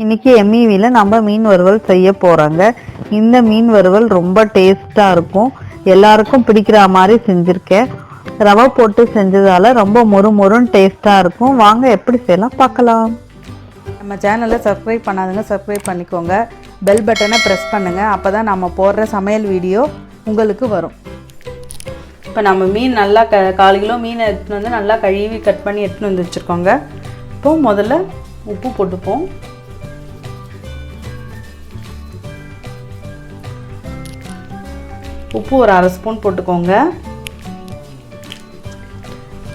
இன்னைக்கு எம்இவில நம்ம மீன் வறுவல் செய்ய போறோங்க. இந்த மீன் வறுவல் ரொம்ப டேஸ்டா இருக்கும். எல்லாருக்கும் பிடிக்கிற மாதிரி செஞ்சிருக்கேன். ரவை போட்டு செஞ்சதால ரொம்ப மொறுமொறுன்னு டேஸ்டா இருக்கும். வாங்க எப்படி செய்யலாம் பார்க்கலாம். நம்ம சேனலை சப்ஸ்கிரைப் பண்ணாதுங்க, சப்ஸ்கிரைப் பண்ணிக்கோங்க. பெல் பட்டனை ப்ரெஸ் பண்ணுங்கள். அப்போ தான் நம்ம போடுற சமையல் வீடியோ உங்களுக்கு வரும். இப்போ நம்ம மீன் நல்லா 1/4 கிலோ மீனை எடுத்துன்னு வந்து நல்லா கழுவி கட் பண்ணி எடுத்துன்னு வந்து வச்சுருக்கோங்க. இப்போது முதல்ல உப்பு போட்டுப்போம். உப்பு ஒரு 1/2 ஸ்பூன் போட்டுக்கோங்க.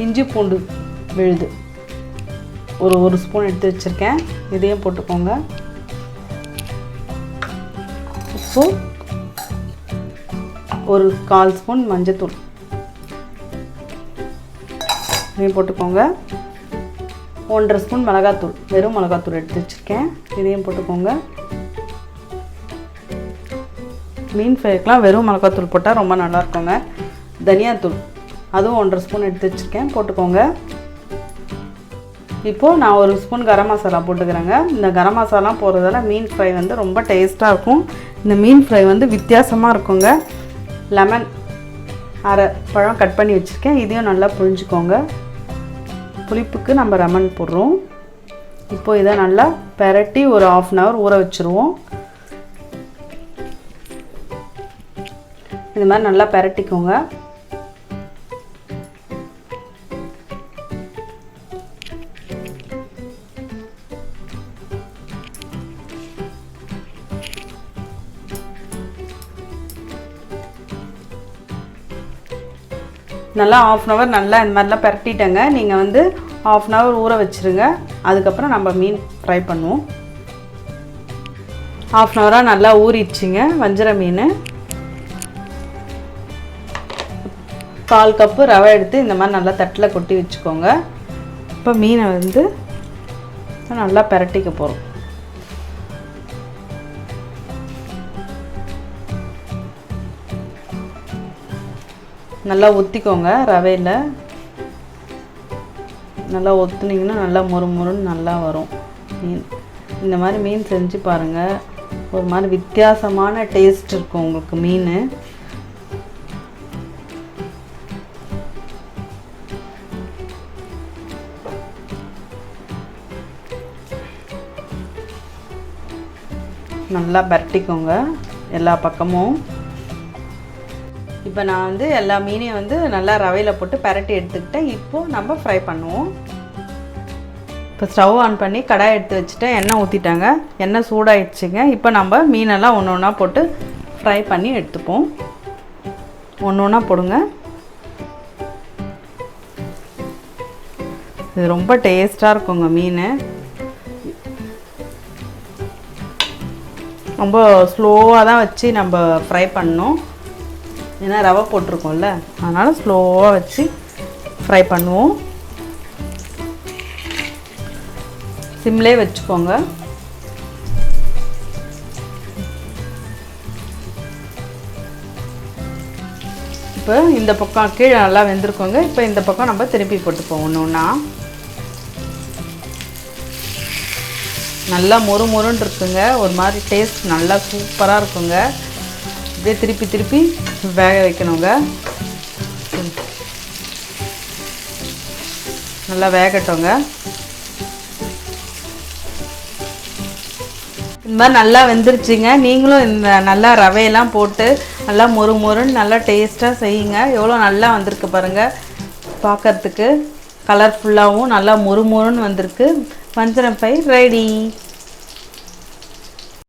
இஞ்சி பூண்டு விழுது ஒரு ஸ்பூன் எடுத்து வச்சுருக்கேன், இதையும் போட்டுக்கோங்க. உப்பு ஒரு 1/4 ஸ்பூன் மஞ்சத்தூள் இதையும் போட்டுக்கோங்க. 1.5 ஸ்பூன் மிளகாத்தூள், வெறும் மிளகாத்தூள் எடுத்து வச்சுருக்கேன், இதையும் போட்டுக்கோங்க. மீன் ஃப்ரைக்கெலாம் வெறும் மிளகாத்தூள் போட்டால் ரொம்ப நல்லா இருக்குங்க. தனியாத்தூள் அதுவும் 1.5 ஸ்பூன் எடுத்து வச்சுருக்கேன், போட்டுக்கோங்க. இப்போது நான் 1 ஸ்பூன் கரம் மசாலா போட்டுக்கிறேங்க. இந்த கரம் மசாலா போடுறதால மீன் ஃப்ரை வந்து ரொம்ப டேஸ்ட்டாக இருக்கும். இந்த மீன் ஃப்ரை வந்து வித்தியாசமாக இருக்குங்க. லெமன் 1/2 பழம் கட் பண்ணி வச்சுருக்கேன், இதையும் நல்லா புழிஞ்சிக்கோங்க. புளிப்புக்கு நம்ம லெமன் போடுறோம். இப்போது இதை நல்லா பெரட்டி ஒரு 1/2 hour ஊற வச்சுருவோம். இது மாதிரி நல்லா பெரட்டிக்கோங்க. நல்லா 1/2 hour நல்லா இந்த மாதிரிலாம் பெரட்டிட்டேங்க. நீங்கள் வந்து 1/2 hour ஊற வச்சுருங்க. அதுக்கப்புறம் நம்ம மீன் ஃப்ரை பண்ணுவோம். 1/2 hour நல்லா ஊறிடுச்சிங்க வஞ்சர மீன். 1/4 கப்பு ரவை எடுத்து இந்த மாதிரி நல்லா தட்டில் கொட்டி வச்சுக்கோங்க. இப்போ மீனை வந்து நல்லா பெரட்டிக்க போகிறோம். நல்லா ஒத்திக்கோங்க. ரவையில் நல்லா ஒத்துனீங்கன்னா நல்லா மொறுமொறுன்னு நல்லா வரும் மீன். இந்த மாதிரி மீன் செஞ்சு பாருங்கள். ஒரு மாதிரி வித்தியாசமான டேஸ்ட் இருக்கும் உங்களுக்கு மீன். நல்லா பரட்டிக்கோங்க எல்லா பக்கமும். இப்போ நான் வந்து எல்லா மீனையும் வந்து நல்லா ரவையில் போட்டு பரட்டி எடுத்துக்கிட்டேன். இப்போது நம்ம ஃப்ரை பண்ணுவோம். இப்போ ஸ்டவ் ஆன் பண்ணி கடாய் எடுத்து வச்சுட்டேன், எண்ணெய் ஊற்றிட்டாங்க. எண்ணெய் சூடாகிடுச்சிங்க. இப்போ நம்ம மீனெல்லாம் ஒன்று ஒன்றா போட்டு ஃப்ரை பண்ணி எடுத்துப்போம். ஒன்று ஒன்றா போடுங்க. இது ரொம்ப டேஸ்ட்டாக இருக்குங்க மீன். ரொம்ப ஸ்லோவாக தான் வச்சு நம்ம ஃப்ரை பண்ணணும். ஏன்னா ரவை போட்டிருக்கோம்ல, அதனால் ஸ்லோவாக வச்சு ஃப்ரை பண்ணுவோம். சிம்லே வச்சுக்கோங்க. இப்போ இந்த பக்கம் கீழே நல்லா வெந்திருக்கோங்க. இப்போ இந்த பக்கம் நம்ம திருப்பி போட்டுப்போம் ஒன்று ஒன்றா. நல்லா மொறுமொறுன்னு இருக்குங்க. ஒரு மாதிரி டேஸ்ட் நல்லா சூப்பராக இருக்குங்க. அப்படியே திருப்பி திருப்பி வேக வைக்கணுங்க. நல்லா வேகட்டோங்க. இந்த மாதிரி நல்லா வெந்துருச்சுங்க. நீங்களும் இந்த நல்லா ரவையெல்லாம் போட்டு நல்லா மொறுமொறுன்னு நல்லா டேஸ்ட்டாக செய்யுங்க. எவ்வளோ நல்லா வந்திருக்கு பாருங்கள். பார்க்கறதுக்கு கலர்ஃபுல்லாகவும் நல்லா மொறுமொறுன்னு வந்திருக்கு. வஞ்சரம் ஃப்ரை ரெடி.